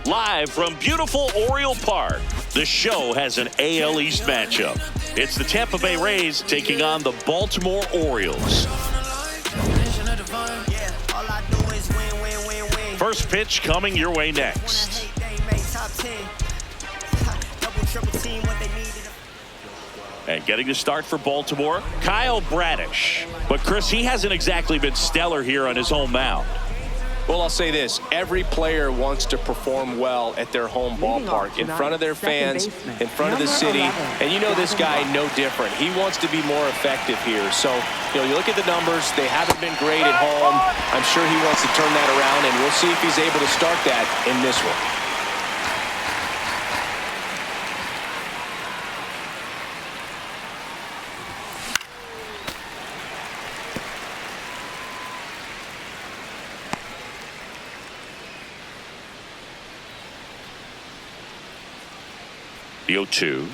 Live from beautiful Oriole Park, the show has an AL East matchup. It's the Tampa Bay Rays taking on the Baltimore Orioles. First pitch coming your way next. And getting the start for Baltimore, Kyle Bradish. But Chris, he hasn't exactly been stellar here on his home mound. Well, I'll say this. Every player wants to perform well at their home ballpark, in front of their fans, in front of the city. And you know this guy no different. He wants to be more effective here. So, you look at the numbers. They haven't been great at home. I'm sure he wants to turn that around, and we'll see if he's able to start that in this one. 0-2.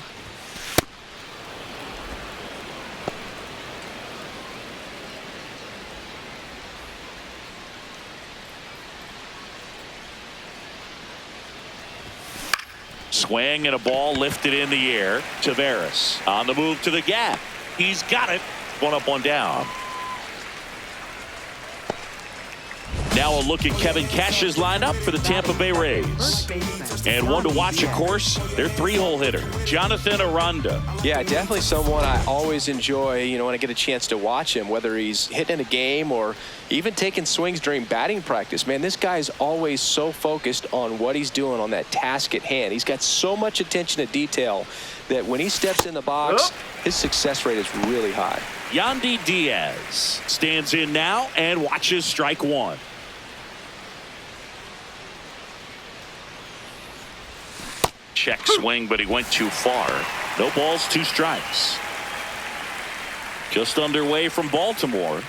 Swing and a ball lifted in the air. Tavares on the move to the gap. He's got it. One up, one down. Now a look at Kevin Cash's lineup for the Tampa Bay Rays. And one to watch, of course, their three-hole hitter, Jonathan Aranda. Yeah, definitely someone I always enjoy, when I get a chance to watch him, whether he's hitting a game or even taking swings during batting practice. Man, this guy is always so focused on what he's doing on that task at hand. He's got so much attention to detail that when he steps in the box, his success rate is really high. Yandy Diaz stands in now and watches strike one. Check swing, but he went too far. No balls, two strikes. Just underway from Baltimore.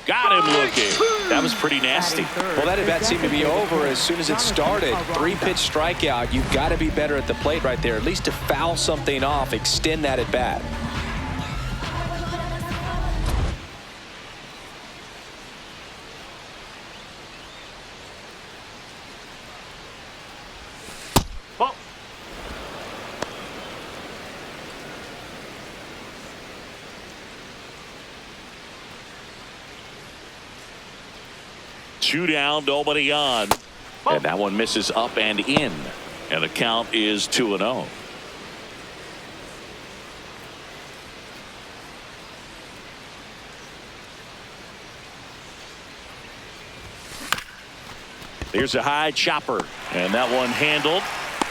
Got him looking. That was pretty nasty. Well, that at bat seemed to be over as soon as it started. Three-pitch strikeout. You've got to be better at the plate right there, at least to foul something off, extend that at bat. Two down, nobody on. And that one misses up and in. And the count is 2-0. There's a high chopper. And that one handled.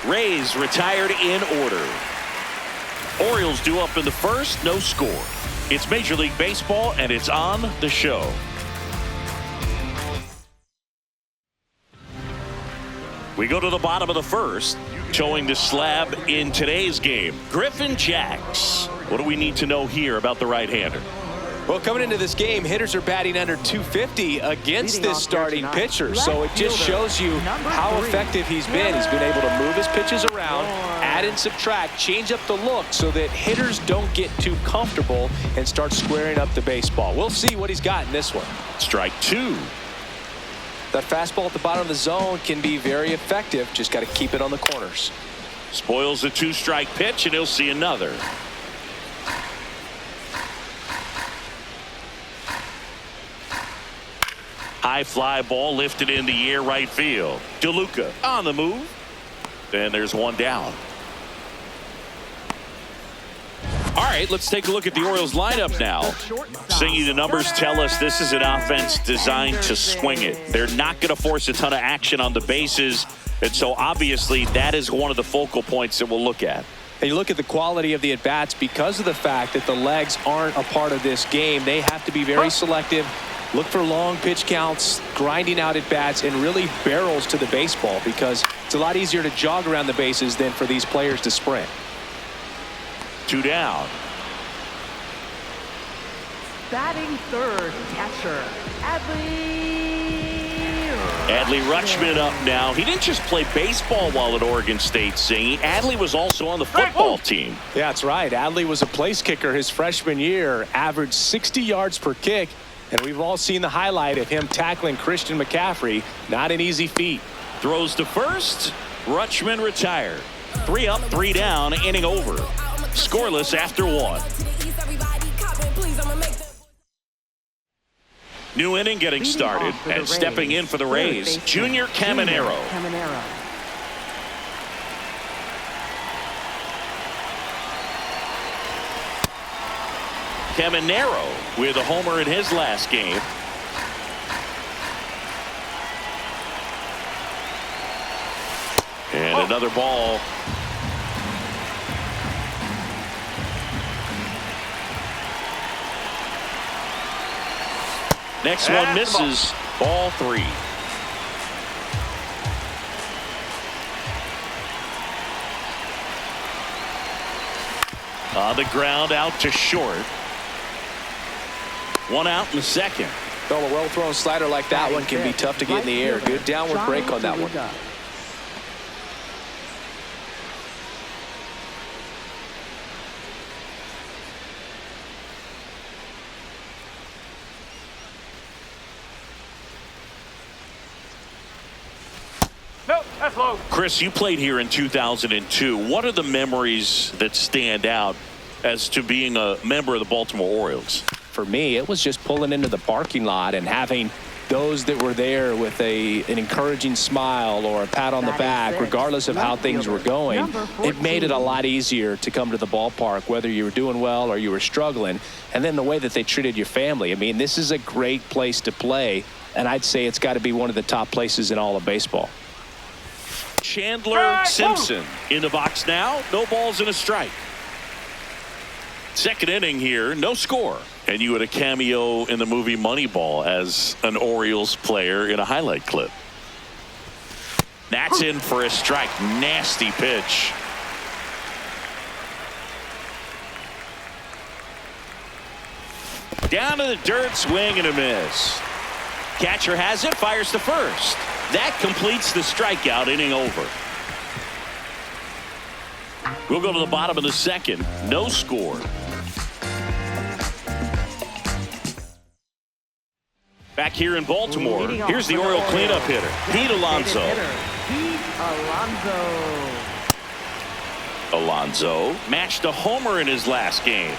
Rays retired in order. Orioles due up in the first, no score. It's Major League Baseball, and it's on the show. We go to the bottom of the first, showing the slab in today's game. Griffin Jax. What do we need to know here about the right-hander? Well, coming into this game, hitters are batting under 250 against this starting pitcher. So it just shows you how effective he's been. He's been able to move his pitches around, add and subtract, change up the look so that hitters don't get too comfortable and start squaring up the baseball. We'll see what he's got in this one. Strike two. That fastball at the bottom of the zone can be very effective. Just got to keep it on the corners. Spoils the two-strike pitch, and he'll see another. High fly ball lifted in the air right field. DeLuca on the move. And there's one down. All right, let's take a look at the Orioles lineup now. Singy, the numbers tell us this is an offense designed to swing it. They're not going to force a ton of action on the bases. And so obviously that is one of the focal points that we'll look at. And you look at the quality of the at-bats because of the fact that the legs aren't a part of this game. They have to be very selective. Look for long pitch counts, grinding out at-bats, and really barrels to the baseball because it's a lot easier to jog around the bases than for these players to sprint. Two down. Batting third, catcher, Adley Rutschman up now. He didn't just play baseball while at Oregon State, Singy. Adley was also on the football team. Yeah, that's right. Adley was a place kicker his freshman year, averaged 60 yards per kick. And we've all seen the highlight of him tackling Christian McCaffrey. Not an easy feat. Throws to first. Rutschman retired. 3 up, 3 down, inning over. Scoreless after 1. New inning getting started, and stepping in for the Rays, Junior Caminero. Caminero with a homer in his last game. And another ball. Next one misses. Ball 3. On the ground, out to short. 1 out in the second. Well, a well-thrown slider like that one can be tough to get in the air. Good downward break on that one. Chris, you played here in 2002. What are the memories that stand out as to being a member of the Baltimore Orioles? For me, it was just pulling into the parking lot and having those that were there with an encouraging smile or a pat on the back, regardless of how things were going. It made it a lot easier to come to the ballpark, whether you were doing well or you were struggling. And then the way that they treated your family. I mean, this is a great place to play, and I'd say it's got to be one of the top places in all of baseball. Chandler Simpson in the box now. No balls and a strike. Second inning here, no score. And you had a cameo in the movie Moneyball as an Orioles player in a highlight clip. That's in for a strike. Nasty pitch. Down to the dirt, swing and a miss. Catcher has it, fires to first. That completes the strikeout, inning over. We'll go to the bottom of the second. No score. Back here in Baltimore, here's the Oriole cleanup hitter, Pete Alonso. Alonso matched a homer in his last game.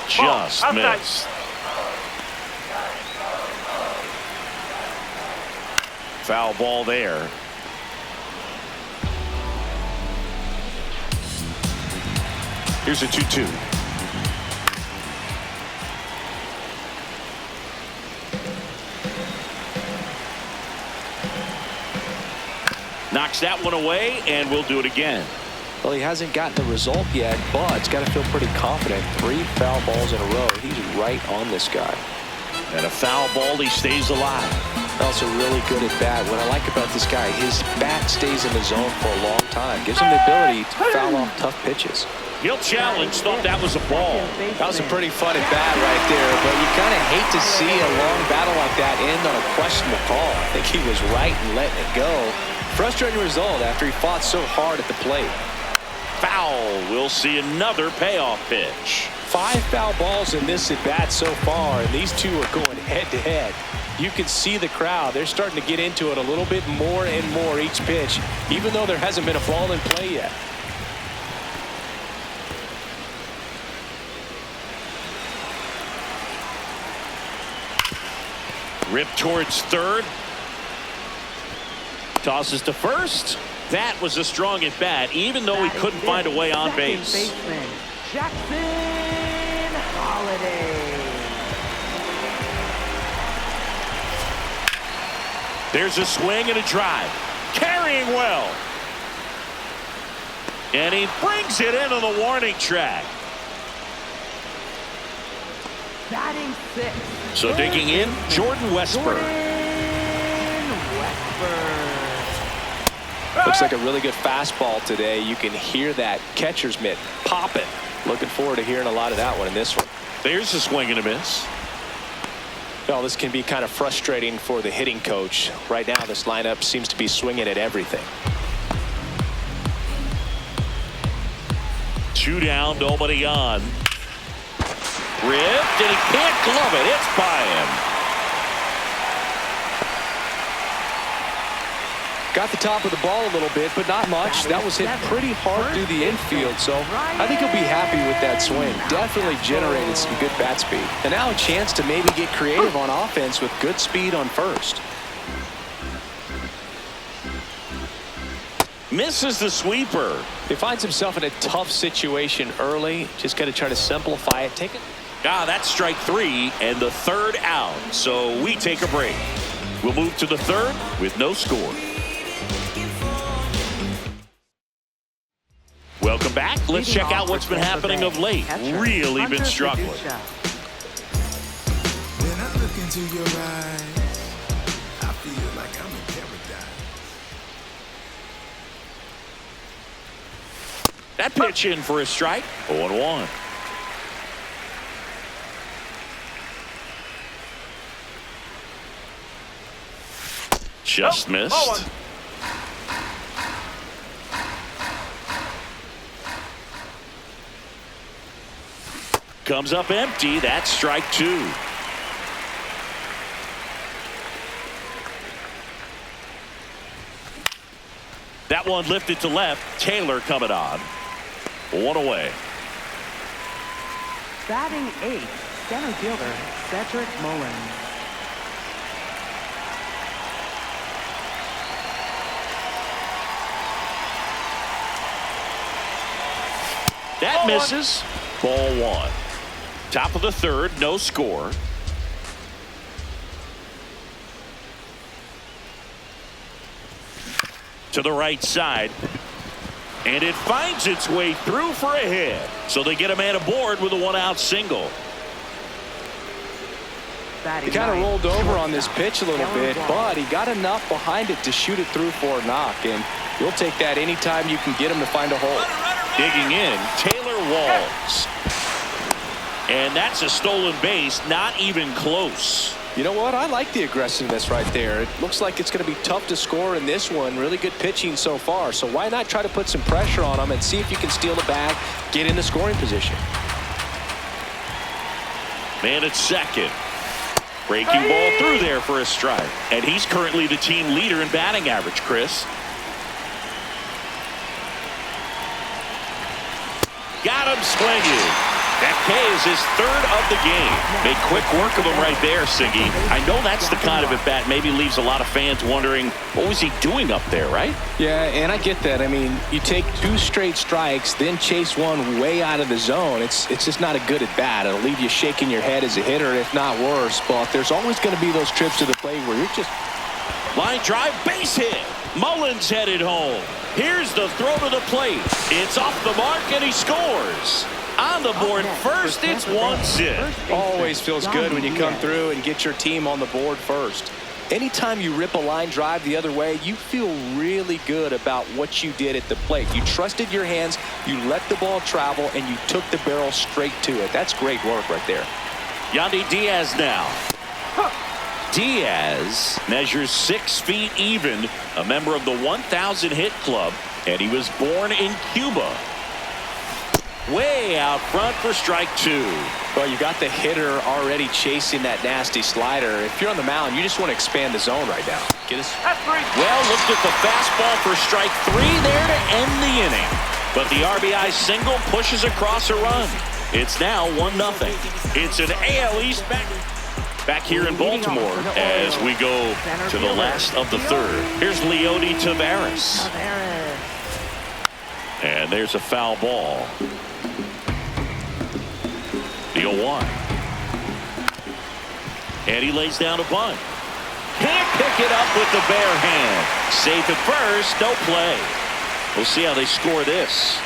Just missed. Foul ball there. Here's a 2-2. Knocks that one away, and we'll do it again. Well, he hasn't gotten the result yet, but he's got to feel pretty confident. 3 foul balls in a row. He's right on this guy. And a foul ball, he stays alive. Also really good at bat. What I like about this guy, his bat stays in the zone for a long time. Gives him the ability to foul off tough pitches. He'll challenge. Thought that was a ball. That was a pretty fun at bat right there, but you kind of hate to see a long battle like that end on a questionable call. I think he was right in letting it go. Frustrating result after he fought so hard at the plate. Foul. We'll see another payoff pitch. 5 foul balls in this at bat so far, and these two are going head to head. You can see the crowd. They're starting to get into it a little bit more and more each pitch, even though there hasn't been a ball in play yet. Rip towards third. Tosses to first. That was a strong at bat, even though he couldn't find a way on base. Jackson Holiday. There's a swing and a drive. Carrying well. And he brings it into the warning track. Batting 6th. So digging in, Jordan Westburg. Looks like a really good fastball today. You can hear that catcher's mitt popping. Looking forward to hearing a lot of that one in this one. There's a swing and a miss. Well, this can be kind of frustrating for the hitting coach. Right now, this lineup seems to be swinging at everything. Two down, nobody on. Ripped, and he can't glove it. It's by him. Got the top of the ball a little bit, but not much. That was hit pretty hard through the infield, so I think he'll be happy with that swing. Definitely generated some good bat speed. And now a chance to maybe get creative on offense with good speed on first. Misses the sweeper. He finds himself in a tough situation early. Just got to try to simplify it. Take it. That's strike three and the third out. So we take a break. We'll move to the third with no score. Welcome back. Let's check out what's been happening of late. Really been struggling. When I look into your eyes, I feel like I'm in paradise. That pitch in for a strike. 0-1. Just missed. Comes up empty. That's strike two. That one lifted to left. Taylor coming on. One away. Batting eighth, center fielder Cedric Mullins. That misses. Ball one. Top of the third, no score. To the right side. And it finds its way through for a hit. So they get a man aboard with a one-out single. He kind of rolled over on this pitch a little bit, but he got enough behind it to shoot it through for a knock. And you'll take that anytime you can get him to find a hole. Digging in, Taylor Walls. And that's a stolen base, not even close. You know what? I like the aggressiveness right there. It looks like it's going to be tough to score in this one. Really good pitching so far. So why not try to put some pressure on him and see if you can steal the bag, get in the scoring position. Man at second. Breaking ball through there for a strike. And he's currently the team leader in batting average, Chris. Got him swinging. That K is his third of the game. Made quick work of him right there, Siggy. I know that's the kind of at bat maybe leaves a lot of fans wondering what was he doing up there, right? Yeah, and I get that. I mean, you take two straight strikes, then chase one way out of the zone. It's just not a good at bat. It'll leave you shaking your head as a hitter, if not worse. But there's always going to be those trips to the plate where you're just line drive, base hit. Mullins headed home. Here's the throw to the plate. It's off the mark and he scores. On the board first, it's 1-0. Always feels good when you come through and get your team on the board first. Anytime you rip a line drive the other way, you feel really good about what you did at the plate. You trusted your hands, you let the ball travel, and you took the barrel straight to it. That's great work right there. Yandy Diaz now. Diaz measures 6 feet even, a member of the 1,000 hit club, and he was born in Cuba. Way out front for strike two. Well, you got the hitter already chasing that nasty slider. If you're on the mound, you just want to expand the zone right now. Get us. Well, looked at the fastball for strike three there to end the inning. But the RBI single pushes across a run. It's now 1-0. It's an AL East back here in Baltimore as we go to the last of the third. Here's Leody Taveras. And there's a foul ball. The 0-1. And he lays down a bunt. Can't pick it up with the bare hand. Safe at first, no play. We'll see how they score this.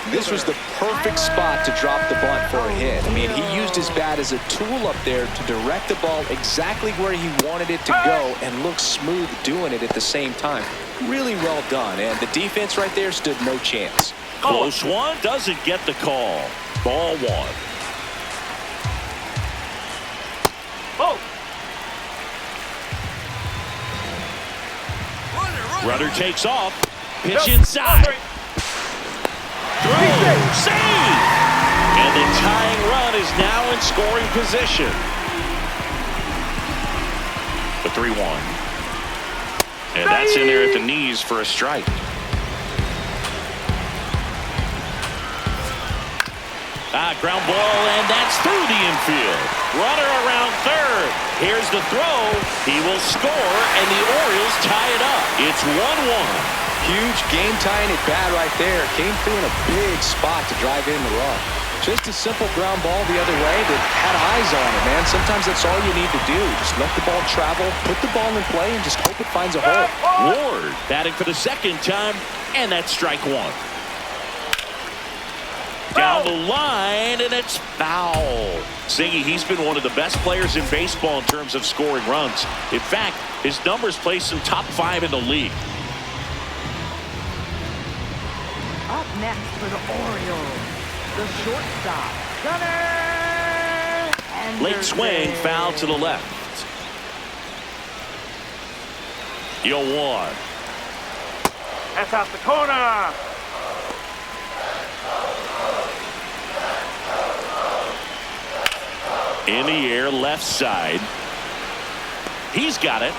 This was the perfect spot to drop the bunt for a hit. I mean, he used his bat as a tool up there to direct the ball exactly where he wanted it to go and looked smooth doing it at the same time. Really well done. And the defense right there stood no chance. Close one, doesn't get the call. Ball one. Runner takes off. Pitch inside. throw. Save! And the tying run is now in scoring position. The 3-1. And that's in there at the knees for a strike. Ground ball, and that's through the infield. Runner around third. Here's the throw. He will score, and the Orioles tie it up. It's 1-1. Huge game-tying at bat right there. Came through in a big spot to drive in the run. Just a simple ground ball the other way that had eyes on it, man. Sometimes that's all you need to do. Just let the ball travel, put the ball in play, and just hope it finds a hole. Ward batting for the second time, and that's strike one. Down the line, and it's foul. Singy, he's been one of the best players in baseball in terms of scoring runs. In fact, his numbers place him top 5 in the league. Up next for the Orioles, the shortstop, Gunnar. Late swing, foul to the left. 0-1. That's out the corner. In the air, left side. He's got it.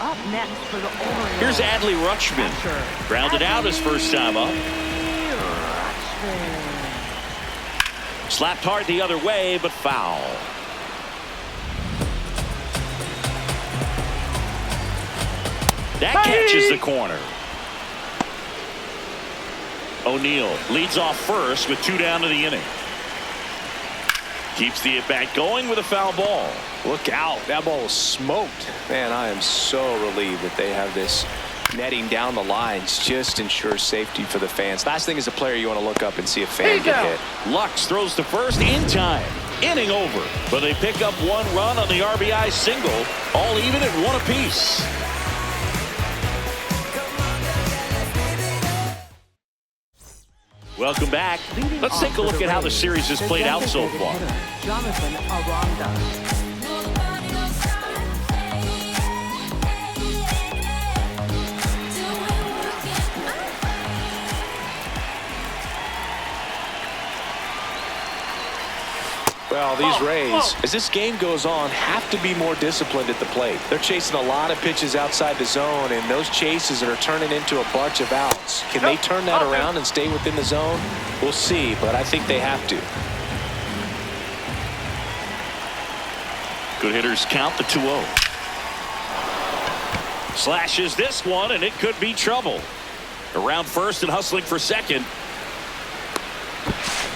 Up next for the Orioles. Here's Adley Rutschman. Grounded out his first time up. Slapped hard the other way, but foul. That catches the corner. O'Neill leads off first with 2 down to the inning. Keeps the at-bat going with a foul ball. Look out. That ball was smoked. Man, I am so relieved that they have this netting down the lines. Just ensures safety for the fans. Last thing as a player, you want to look up and see a fan get hit. Lux throws to first in time. Inning over. But they pick up 1 run on the RBI single. All even at 1 apiece. Welcome back. Let's take a look at how the series has played out so far. Jonathan Aranda. Well, these Rays, as this game goes on, have to be more disciplined at the plate. They're chasing a lot of pitches outside the zone, and those chases are turning into a bunch of outs. Can they turn that around and stay within the zone? We'll see, but I think they have to. Good hitters count the 2-0. Slashes this one, and it could be trouble. Around first and hustling for second.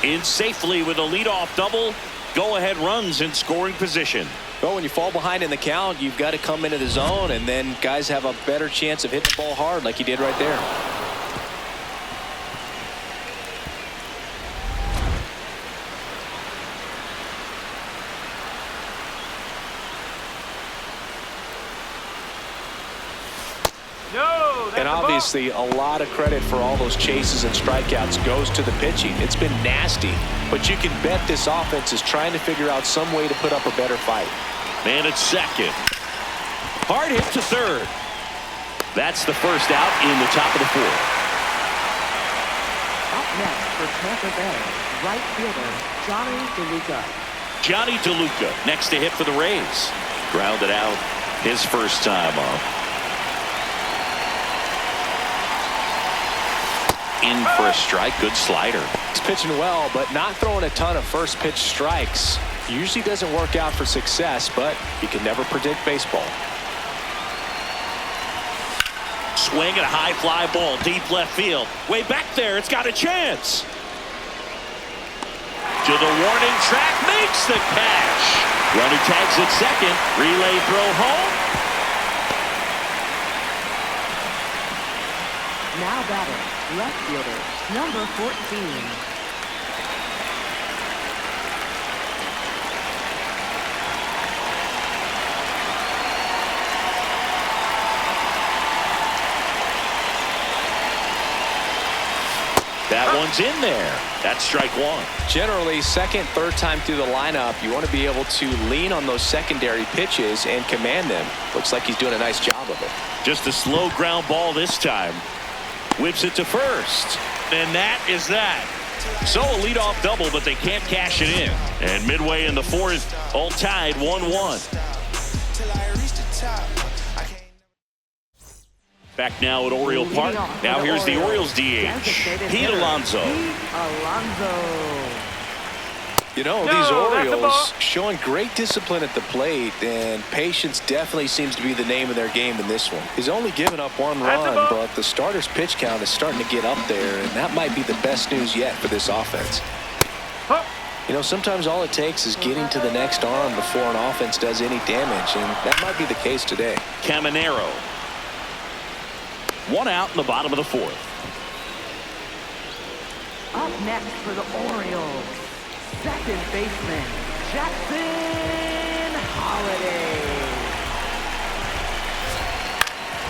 In safely with a leadoff double. Go-ahead runs in scoring position. Well, when you fall behind in the count, you've got to come into the zone, and then guys have a better chance of hitting the ball hard like he did right there. And obviously, a lot of credit for all those chases and strikeouts goes to the pitching. It's been nasty, but you can bet this offense is trying to figure out some way to put up a better fight. Man at second. Hard hit to third. That's the first out in the top of the 4th. Up next for Tampa Bay, right fielder, Johnny DeLuca. Johnny DeLuca next to hit for the Rays. Grounded out his first time up. In for a strike. Good slider. He's pitching well, but not throwing a ton of first pitch strikes. Usually doesn't work out for success, but you can never predict baseball. Swing and a high fly ball deep left field. Way back there. It's got a chance. To the warning track. Makes the catch. Runner tags at second. Relay throw home. Now batting, left fielder, number 14. That one's in there. That's strike one. Generally, second, third time through the lineup, you want to be able to lean on those secondary pitches and command them. Looks like he's doing a nice job of it. Just a slow ground ball this time. Whips it to first. And that is that. So a leadoff double, but they can't cash it in. And midway in the fourth, all tied 1-1. Back now at Oriole Park. Now here's the Orioles DH, Pete Alonso. You know, these Orioles showing great discipline at the plate, and patience definitely seems to be the name of their game in this one. He's only given up one run, but the starter's pitch count is starting to get up there, and that might be the best news yet for this offense. You know, sometimes all it takes is getting to the next arm before an offense does any damage, and that might be the case today. Caminero. One out in the bottom of the fourth. Up next for the Orioles, second baseman, Jackson Holiday.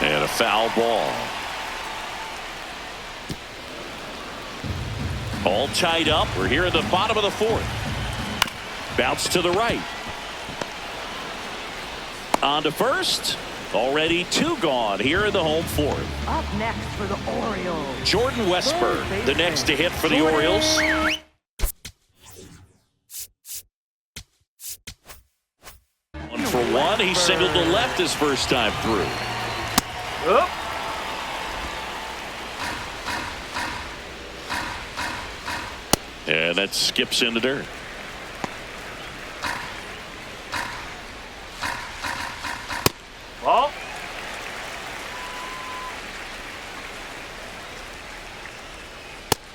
And a foul ball. All tied up. We're here at the bottom of the fourth. Bounce to the right. On to first. Already two gone here in the home fourth. Up next for the Orioles, Jordan Westburg, the next to hit for the Orioles. One for one. He singled to left his first time through. And that skips in the dirt. Ball.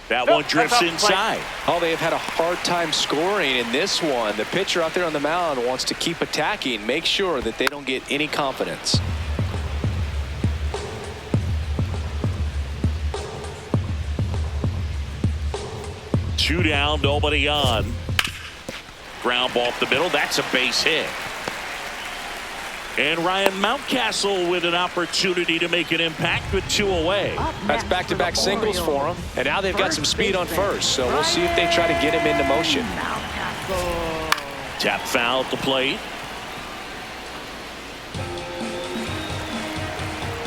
That one drifts inside. Oh, they have had a hard time scoring in this one. The pitcher out there on the mound wants to keep attacking, make sure that they don't get any confidence. Two down, nobody on. Ground ball up the middle. That's a base hit. And Ryan Mountcastle with an opportunity to make an impact with two away. That's back-to-back singles for him. And now they've got some speed on first, so we'll see if they try to get him into motion. Tap foul at the plate.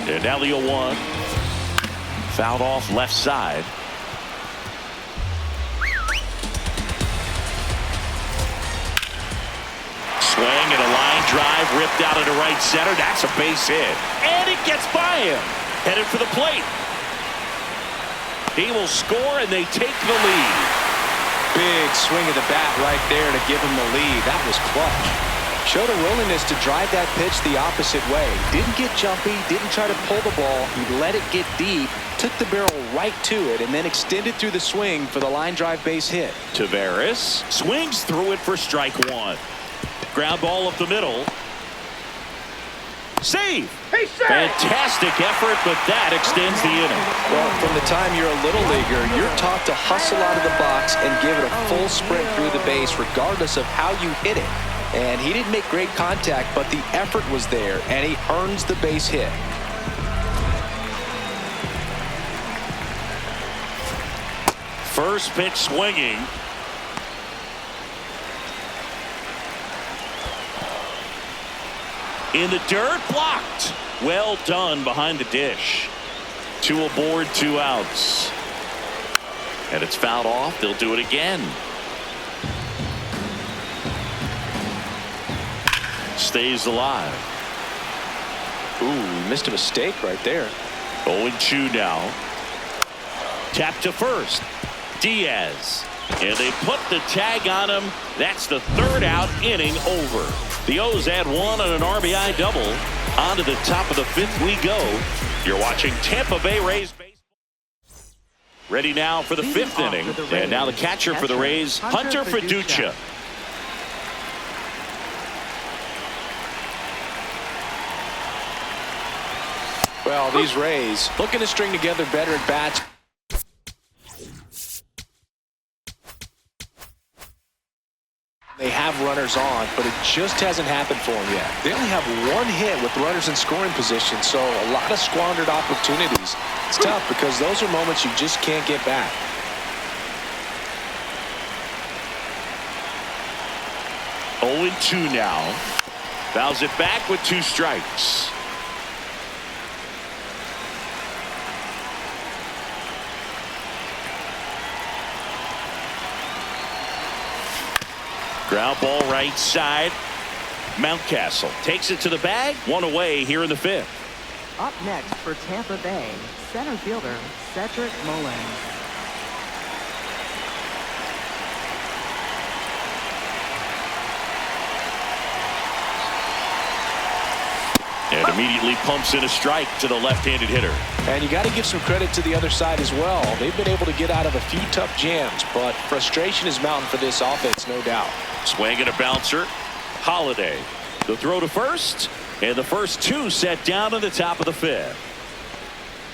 And now the 0-1. Fouled off left side. Swing and a line drive ripped out into right center. That's a base hit. And it gets by him. Headed for the plate. He will score and they take the lead. Big swing of the bat right there to give him the lead. That was clutch. Showed a willingness to drive that pitch the opposite way. Didn't get jumpy, didn't try to pull the ball. He let it get deep, took the barrel right to it, and then extended through the swing for the line drive base hit. Tavares swings through it for strike one. Ground ball up the middle. Save! Fantastic effort, but that extends the inning. Well, from the time you're a little leaguer, you're taught to hustle out of the box and give it a full sprint through the base regardless of how you hit it. And he didn't make great contact, but the effort was there, and he earns the base hit. First pitch swinging. In the dirt, blocked. Well done behind the dish. Two aboard, two outs. And it's fouled off. They'll do it again. Stays alive. Ooh, missed a mistake right there. 0-2 now. Tap to first. Diaz. And they put the tag on him. That's the third out, inning over. The O's add one on an RBI double. On to the top of the fifth we go. You're watching Tampa Bay Rays baseball. Ready now for the fifth inning. And now the catcher for the Rays, Hunter Fiducia. Well, these Rays looking to string together better at bats. They have runners on, but it just hasn't happened for them yet. They only have one hit with runners in scoring position, so a lot of squandered opportunities. It's tough because those are moments you just can't get back. 0-2 now. Fouls it back with 2 strikes. Ground ball right side. Mountcastle takes it to the bag. 1 away here in the 5th. Up next for Tampa Bay, center fielder Cedric Mullins. And immediately pumps in a strike to the left-handed hitter. And you got to give some credit to the other side as well. They've been able to get out of a few tough jams, but frustration is mounting for this offense, no doubt. Swing and a bouncer. Holiday. The throw to first, and the first 2 set down in the top of the 5th.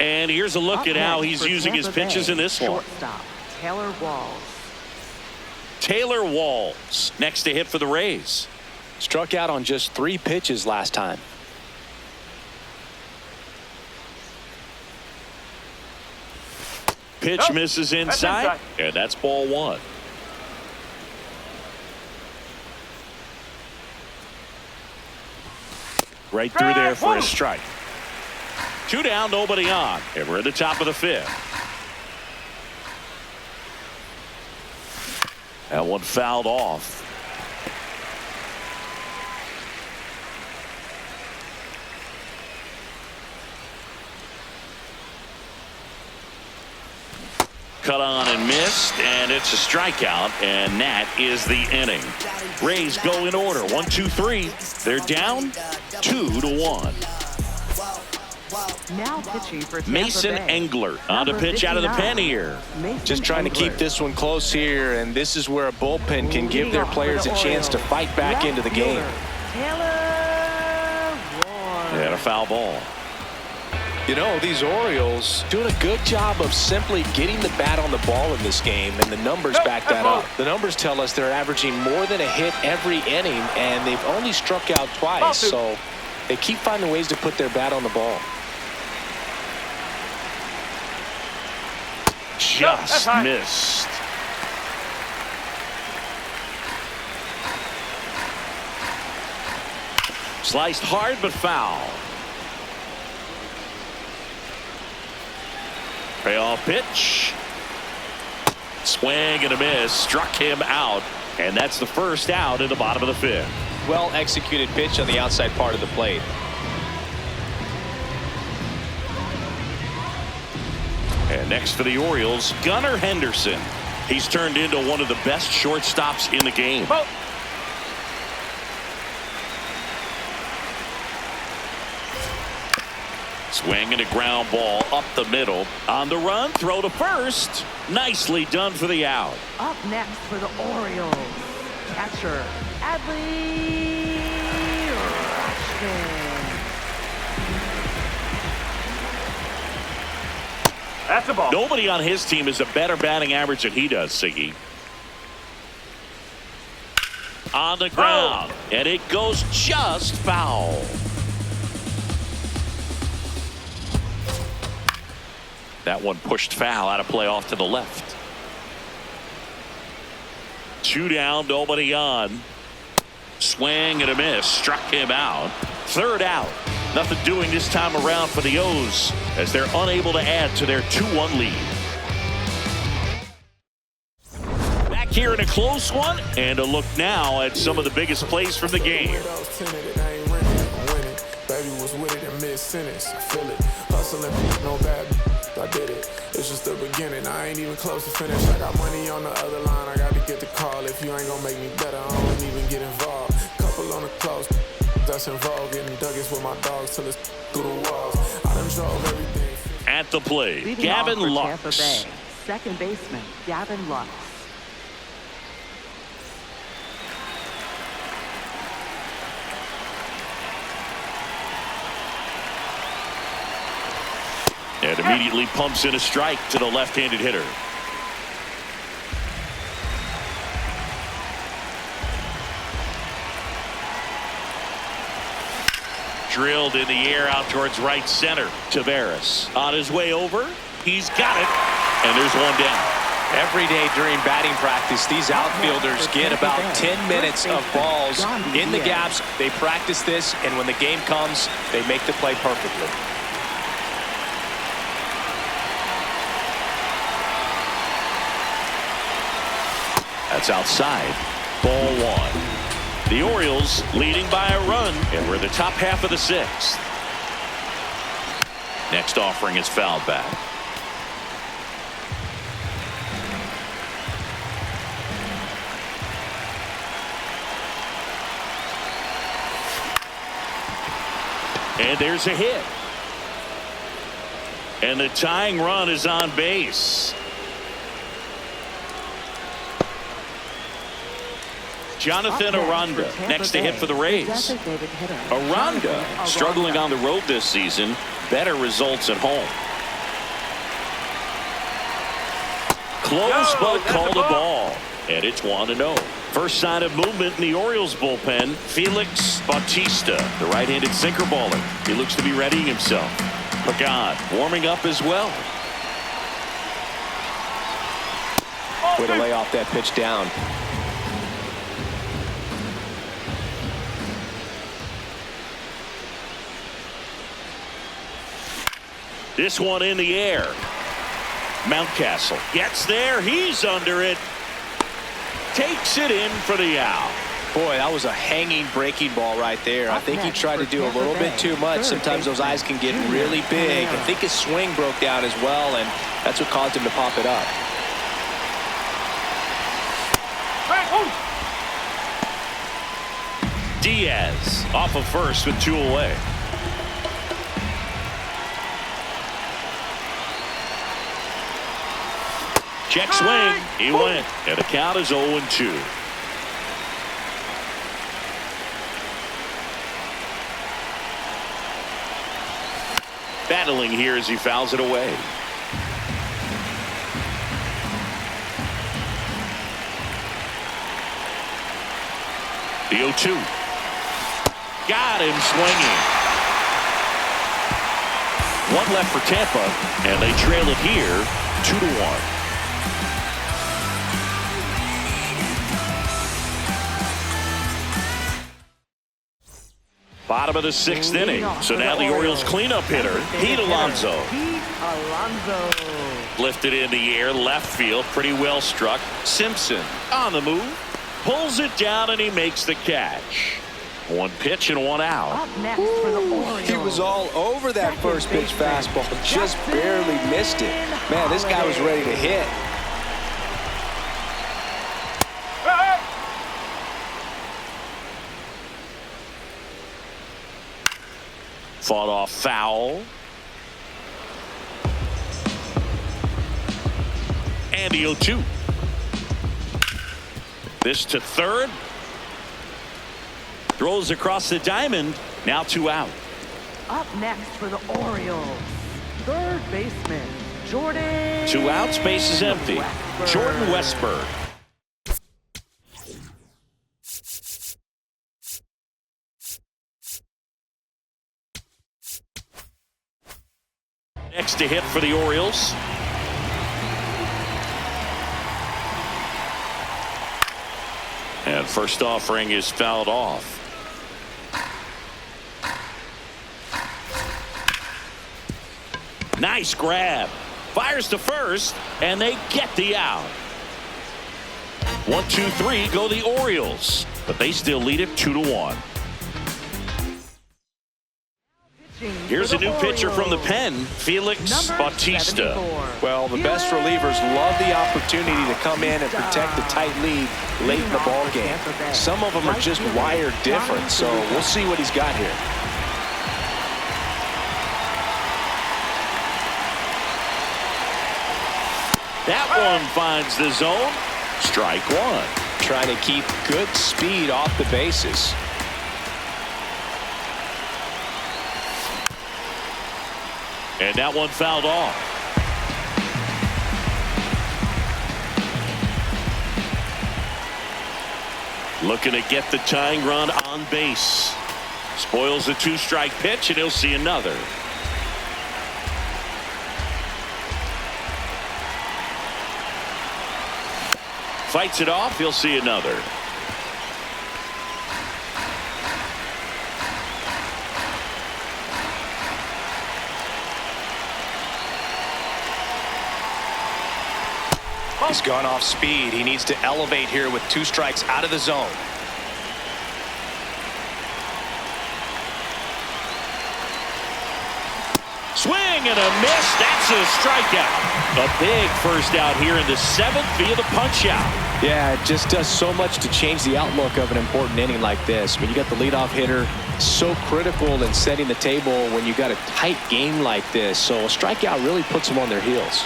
And here's a look at how he's using his pitches in this one. Shortstop Taylor Walls. Taylor Walls next to hit for the Rays. Struck out on just 3 pitches last time. Pitch misses inside, and that's ball 1. Right through there for a strike. 2 down, nobody on, and we're at the top of the 5th. That one fouled off. Cut on and missed, and it's a strikeout, and that is the inning. Rays go in order. 1, 2, 3. They're down 2-1. Now pitching for Tampa Mason Bay. Engler on to pitch out of the pen here. Mason Just trying to keep Engler. this one close here, and this is where a bullpen can give their players a chance to fight back into the game. Taylor Walls. And a foul ball. You know, these Orioles doing a good job of simply getting the bat on the ball in this game, and the numbers back that up. The numbers tell us they're averaging more than a hit every inning, and they've only struck out twice, so they keep finding ways to put their bat on the ball. Just missed. Sliced hard but foul. Payoff pitch. Swing and a miss. Struck him out. And that's the first out in the bottom of the 5th. Well executed pitch on the outside part of the plate. And next for the Orioles, Gunnar Henderson. He's turned into one of the best shortstops in the game. Swing and a ground ball up the middle. On the run, throw to first. Nicely done for the out. Up next for the Orioles, catcher Adley Rutschman. That's a ball. Nobody on his team has a better batting average than he does, Siggy. On the ground, and it goes just foul. That one pushed foul out of play off to the left. 2 down, nobody on. Swing and a miss. Struck him out. 3rd out. Nothing doing this time around for the O's as they're unable to add to their 2-1 lead. Back here in a close one, and a look now at some of the biggest plays from the game. Baby was with it in mid-sentence. I feel it. Hustling, no bad. I did it. It's just the beginning. I ain't even close to finish. I got money on the other line. I got to get the call. If you ain't gonna make me better, I don't even get involved. Couple on the close. That's involved. Getting duggets with my dogs till it's through the walls. I done drove everything. At the plate, Leading Gavin off for Lux. Tampa Bay, second baseman Gavin Lux. And immediately pumps in a strike to the left-handed hitter. Drilled in the air out towards right center. Tavares on his way over. He's got it. And there's one down. Every day during batting practice, these outfielders get about 10 minutes of balls in the gaps. They practice this, and when the game comes, they make the play perfectly. That's outside. Ball one. The Orioles leading by a run, and we're in the top half of the sixth. Next offering is fouled back. And there's a hit. And the tying run is on base. Jonathan Aranda next to hit for the Rays. Aranda struggling on the road this season. Better results at home. Close but called a ball. And it's 1-0. First sign of movement in the Orioles bullpen. Felix Bautista, the right-handed sinker baller. He looks to be readying himself. Pagan warming up as well. Way to lay off that pitch down. This one in the air. Mountcastle gets there. He's under it. Takes it in for the out. Boy, that was a hanging breaking ball right there. I think he tried to do a little bit too much. Sometimes those eyes can get really big. I think his swing broke down as well, and that's what caused him to pop it up. Diaz off of first with 2 away. Check swing. He went. And the count is 0-2. Battling here as he fouls it away. The 0-2. Got him swinging. One left for Tampa, and they trail it here 2-1. Bottom of the 6th inning. So now the Orioles cleanup hitter, Pete Alonso. Lifted in the air, left field, pretty well struck. Simpson on the move, pulls it down, and he makes the catch. One pitch and one out. Up next for the Orioles. He was all over that first pitch fastball, just barely missed it. Man, this guy was ready to hit. Fought off foul. And the 0-2. This to third. Throws across the diamond. Now 2 out. Up next for the Orioles, third baseman, Jordan. 2 outs, base is empty. Jordan Westburg. Next to hit for the Orioles. And first offering is fouled off. Nice grab. Fires to first, and they get the out. 1-2-3 go the Orioles, but they still lead it 2-1. Here's a new pitcher from the pen, Felix Bautista. Well, the best relievers love the opportunity to come in and protect the tight lead late in the ball game. Some of them are just wired different, so we'll see what he's got here. That one finds the zone. Strike one. Trying to keep good speed off the bases. And that one fouled off. Looking to get the tying run on base. Spoils the 2-strike pitch, and he'll see another. fights it off. He'll see another. He's gone off speed. He needs to elevate here with 2 strikes out of the zone. Swing and a miss. That's a strikeout. A big first out here in the 7th via the punch out. Yeah, it just does so much to change the outlook of an important inning like this. When you got the leadoff hitter, so critical in setting the table when you got a tight game like this. So a strikeout really puts them on their heels.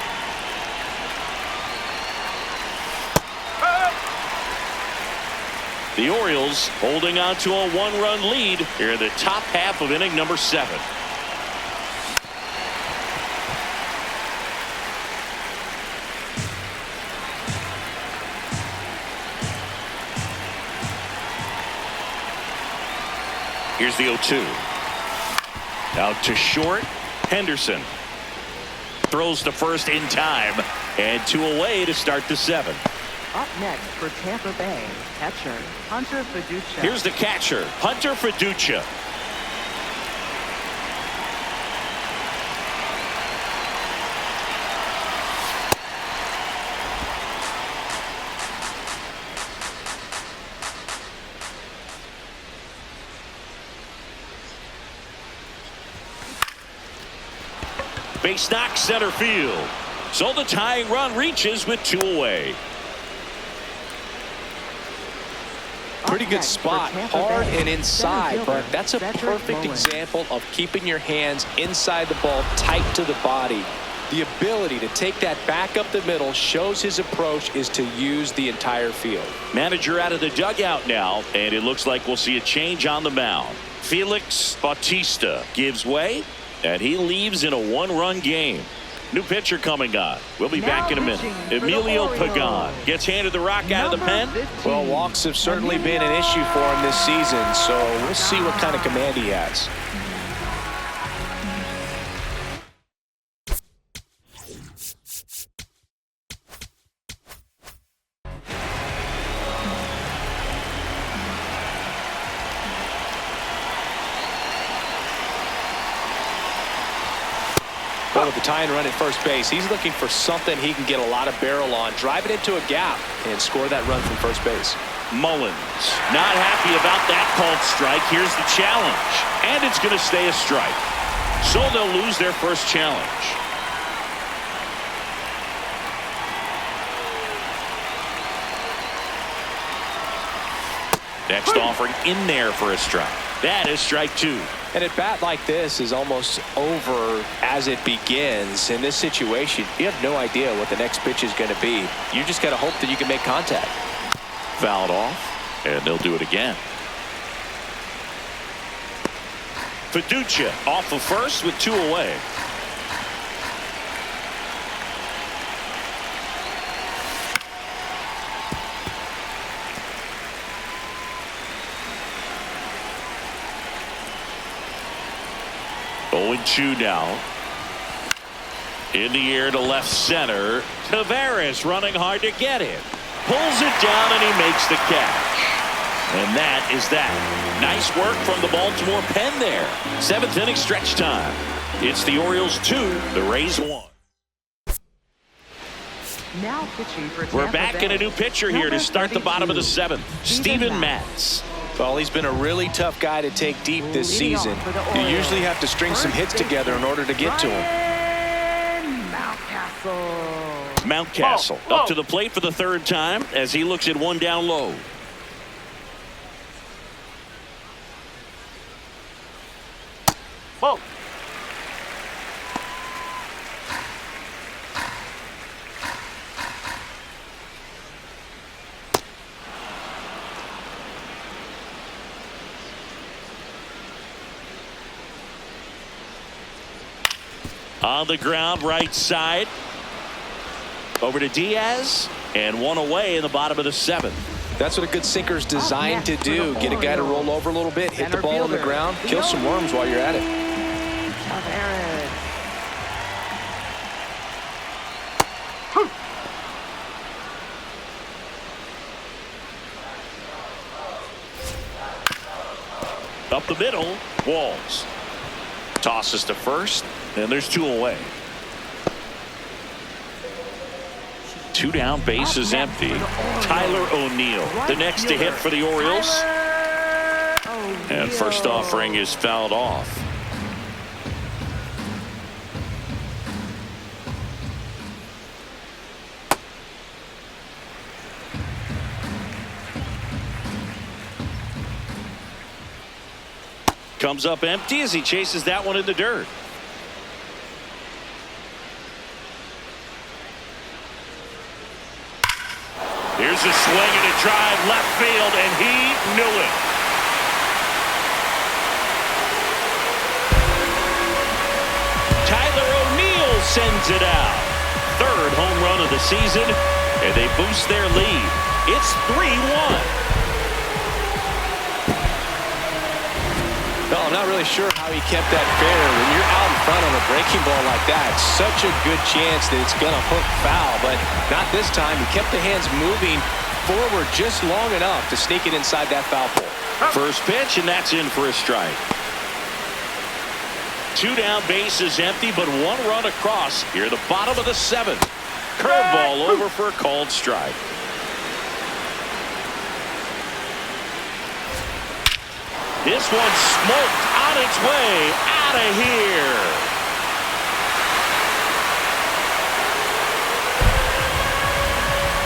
The Orioles holding on to a 1-run lead here in the top half of inning number 7. Here's the 0-2. Out to short. Henderson throws to first in time, and 2 away to start the 7th. Up next for Tampa Bay, catcher Hunter Fiducia. Here's the catcher, Hunter Fiducia. Base knock center field. So the tying run reaches with 2 away. Pretty good spot, hard and inside, but that's a perfect example of keeping your hands inside the ball, tight to the body. The ability to take that back up the middle shows his approach is to use the entire field. Manager out of the dugout now, and it looks like we'll see a change on the mound. Felix Bautista gives way, and he leaves in a 1-run game. New pitcher coming on. We'll be back in a minute. Emilio Pagan gets handed the rock out of the pen. Well, walks have certainly been an issue for him this season, so we'll see what kind of command he has. Well, with the tying run at first base, he's looking for something he can get a lot of barrel on, drive it into a gap, and score that run from first base. Mullins not happy about that called strike. Here's the challenge, and it's going to stay a strike. So they'll lose their first challenge. Next offering in there for a strike. That is strike 2. And at bat like this is almost over as it begins. In this situation, you have no idea what the next pitch is going to be. You just got to hope that you can make contact. Fouled off, and they'll do it again. Fiducia off of first with 2 away. Owen Chu now. In the air to left center. Tavares running hard to get it. Pulls it down and he makes the catch. And that is that. Nice work from the Baltimore pen there. 7th inning stretch time. It's the Orioles 2, the Rays 1. Now pitching for Tampa We're back Bay. in a new pitcher here to start the bottom of the 7th. Steven Matz. Well, he's been a really tough guy to take deep this season. You usually have to string some hits together in order to get to him. Mountcastle up to the plate for the 3rd time as he looks at 1 down low. Whoa. On the ground, right side. Over to Diaz, and 1 away in the bottom of the 7th. That's what a good sinker is designed to do. Get a guy to roll over a little bit, hit the ball on the ground, kill some worms while you're at it. Tavares. Up the middle, Walls. Tosses to first, and there's 2 away. 2 down, base is empty. Tyler O'Neill, the next to hit for the Orioles. And first offering is fouled off. Comes up empty as he chases that one in the dirt. Here's a swing and a drive left field, and he knew it. Tyler O'Neill sends it out. 3rd home run of the season, and they boost their lead. It's 3-1. No, I'm not really sure how he kept that fair. When you're out in front on a breaking ball like that, such a good chance that it's going to hook foul, but not this time. He kept the hands moving forward just long enough to sneak it inside that foul pole. First pitch, and that's in for a strike. 2 down, base is empty, but 1 run across here, the bottom of the 7th. Curveball over for a called strike. This one smoked on its way out of here.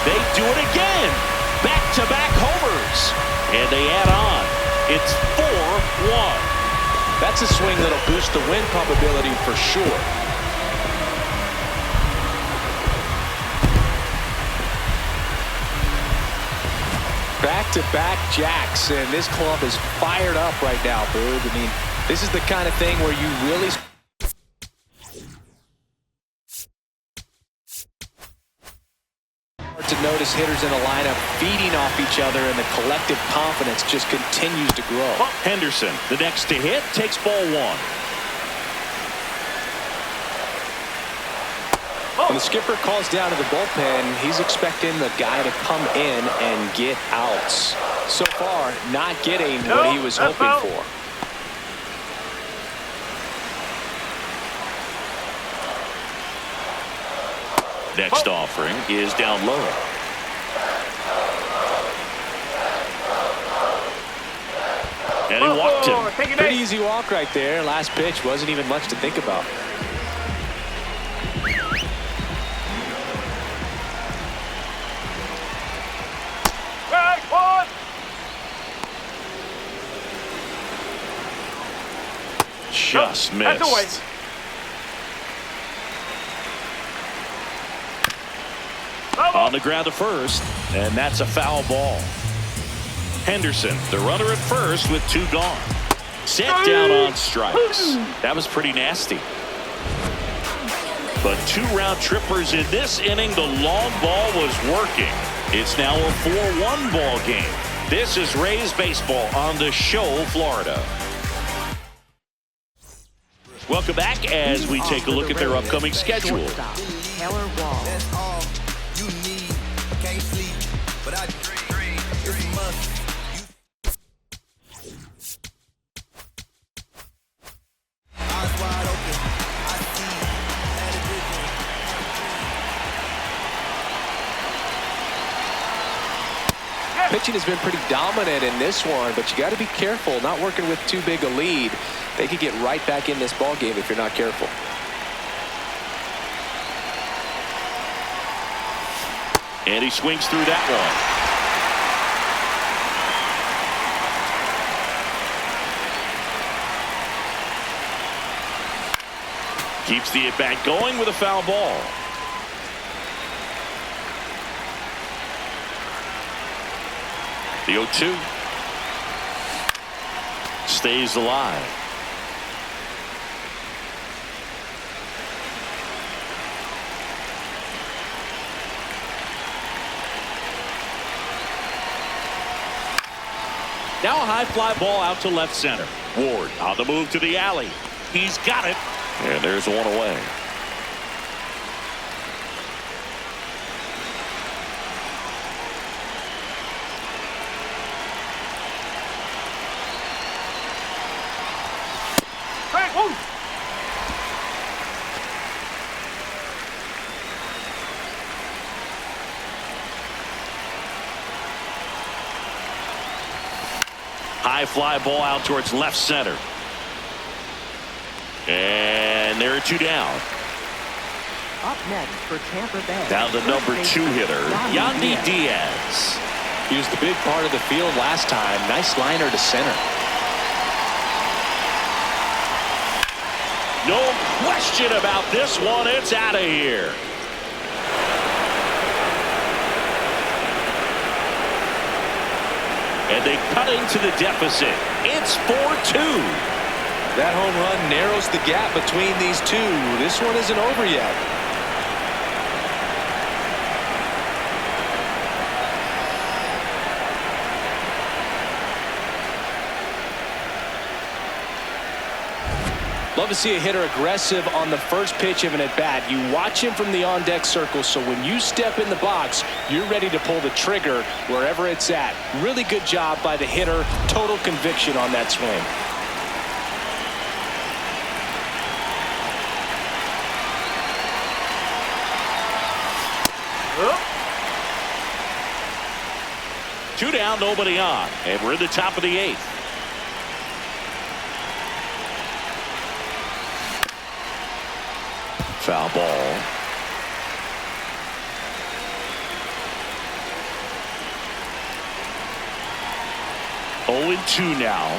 They do it again. Back-to-back homers. And they add on. It's 4-1. That's a swing that'll boost the win probability for sure. Back-to-back jacks, and this club is fired up right now, Boog. I mean, this is the kind of thing where you really start to notice hitters in a lineup feeding off each other, and the collective confidence just continues to grow. Henderson, the next to hit, takes ball 1. When the skipper calls down to the bullpen, he's expecting the guy to come in and get outs. So far, not getting what he was hoping for. Next offering is down low. And he walked him. Pretty easy walk right there. Last pitch wasn't even much to think about. Just missed. On the ground to first, and that's a foul ball. Henderson, the runner at first with 2 gone. Set down on strikes. That was pretty nasty. But 2 round trippers in this inning. The long ball was working. It's now a 4-1 ball game. This is Rays baseball on the Show, Florida. Welcome back as we take a look at their upcoming schedule. Taylor Wall. That's all you need. Can't sleep, but I dream. It's a must. Eyes wide open. I see. Had a vision. Pitching has been pretty dominant in this one, but you got to be careful not working with too big a lead. They could get right back in this ball game if you're not careful. And he swings through that one. Keeps the at-bat going with a foul ball. The 0-2 stays alive. Now a high fly ball out to left center. Ward on the move to the alley. He's got it. And there's 1 away. High fly ball out towards left center. And there are 2 down. Up next for Tampa Bay. Now the number 2 hitter, Yandy Diaz. He was the big part of the field last time. Nice liner to center. No question about this one. It's out of here. And they cut into the deficit. It's 4-2. That home run narrows the gap between these two. This one isn't over yet. Love to see a hitter aggressive on the first pitch of an at-bat. You watch him from the on-deck circle, so when you step in the box, you're ready to pull the trigger wherever it's at. Really good job by the hitter. Total conviction on that swing. Two down, nobody on, and we're in the top of the 8th. Foul ball. Oh, 2 now.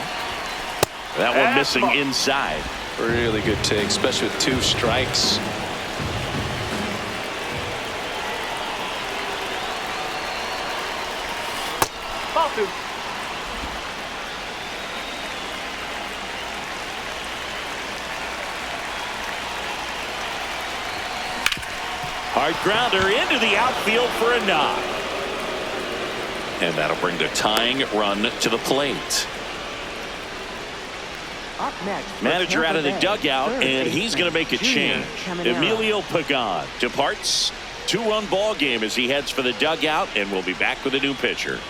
That one missing inside. Really good take, especially with 2 strikes. Ball 2. Hard grounder into the outfield for a knock. And that'll bring the tying run to the plate. Up next, Manager out of the dugout, and he's going to make a change. Emilio Pagan departs. 2-run ball game as he heads for the dugout, and we'll be back with a new pitcher.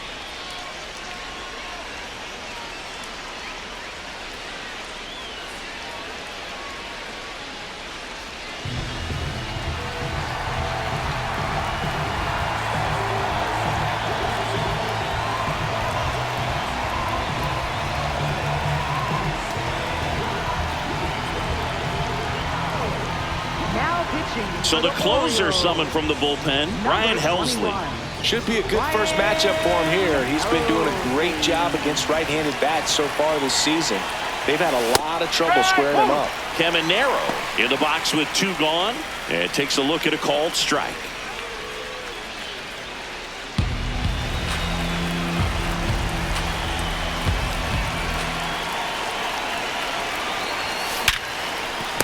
So the closer summoned from the bullpen, Ryan Helsley. Should be a good first matchup for him here. He's been doing a great job against right-handed bats so far this season. They've had a lot of trouble squaring him up. Caminero in the box with 2 gone, and takes a look at a called strike.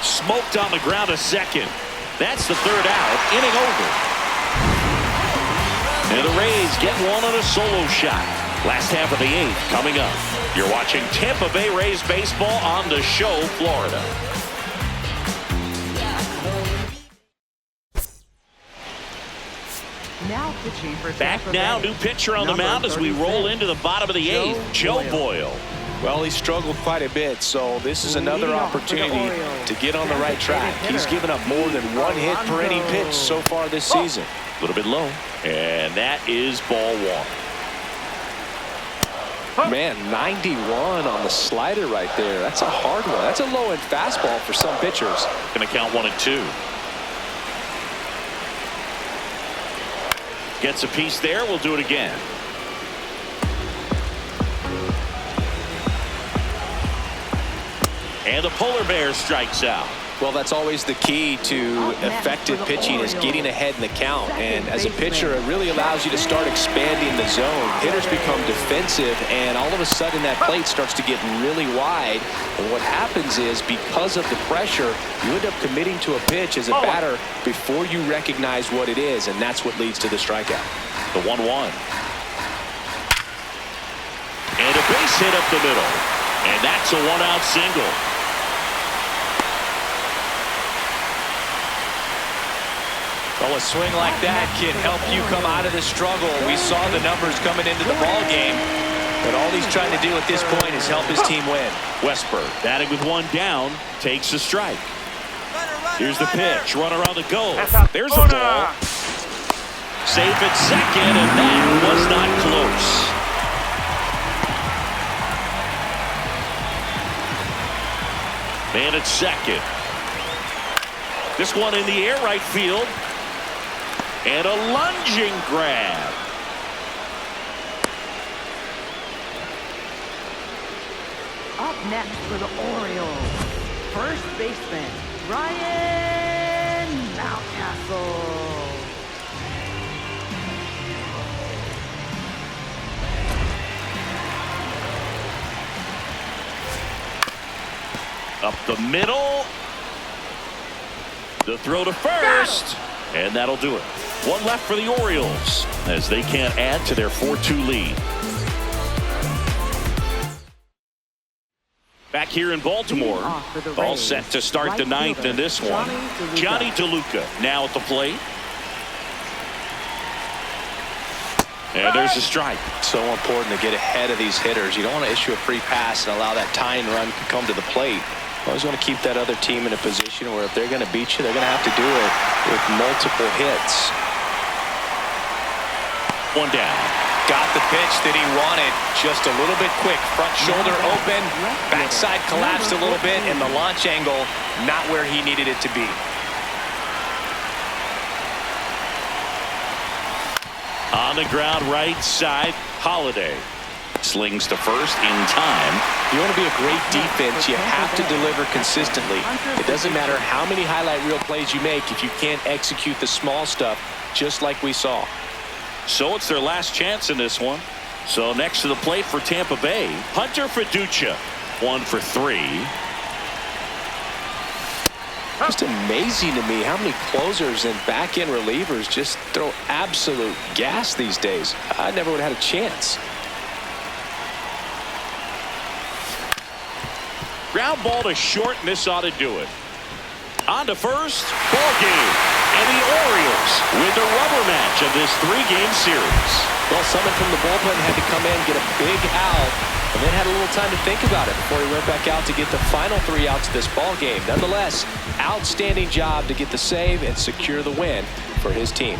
Smoked on the ground to second. That's the 3rd out. Inning over. And the Rays get one on a solo shot. Last half of the 8th coming up. You're watching Tampa Bay Rays baseball on The Show, Florida. Now pitching for Back now, new pitcher on the mound as we roll into the bottom of the 8th. Joe Boyle. Well, he struggled quite a bit, so this is another opportunity to get on the right track. He's given up more than 1 hit per inning pitch so far this season. A little bit low, and that is ball 1. Man, 91 on the slider right there. That's a hard one. That's a low-end fastball for some pitchers. Going to count 1 and 2. Gets a piece there. We'll do it again. And the polar bear strikes out. Well, that's always the key to effective pitching, is getting ahead in the count. And as a pitcher, it really allows you to start expanding the zone. Hitters become defensive, and all of a sudden that plate starts to get really wide. And what happens is, because of the pressure, you end up committing to a pitch as a batter before you recognize what it is, and that's what leads to the strikeout. The 1-1. And a base hit up the middle. And that's a 1-out single. Well, a swing like that can help you come out of the struggle. We saw the numbers coming into the ball game. But all he's trying to do at this point is help his team win. Westberg batting with one down, takes a strike. Here's the pitch, runner on the go. There's a ball. Safe at second, and that was not close. Man at second. This one in the air, right field. And a lunging grab. Up next for the Orioles, first baseman, Ryan Mountcastle. Up the middle. The throw to first. And that'll do it. One left for the Orioles as they can't add to their 4-2 lead. Back here in Baltimore, all set to start the ninth in this one. Johnny DeLuca now at the plate. And there's a strike. So important to get ahead of these hitters. You don't want to issue a free pass and allow that tying run to come to the plate. You always want to keep that other team in a position where if they're going to beat you, they're going to have to do it with multiple hits. One down. Got the pitch that he wanted, just a little bit quick. Front shoulder open, backside collapsed a little bit, and the launch angle not where he needed it to be. On the ground, right side, Holiday slings to first in time. You want to be a great defense, you have to deliver consistently. It doesn't matter how many highlight reel plays you make if you can't execute the small stuff, just like we saw. So it's their last chance in this one. So next to the plate for Tampa Bay, Hunter Fiducia, 1 for 3. Just amazing to me how many closers and back-end relievers just throw absolute gas these days. I never would have had a chance. Ground ball to short, and this ought to do it. On to first, ball game. And the Orioles win the rubber match of this 3-game series. Well, someone from the bullpen had to come in, get a big out, and then had a little time to think about it before he went back out to get the final 3 outs of this ball game. Nonetheless, outstanding job to get the save and secure the win for his team.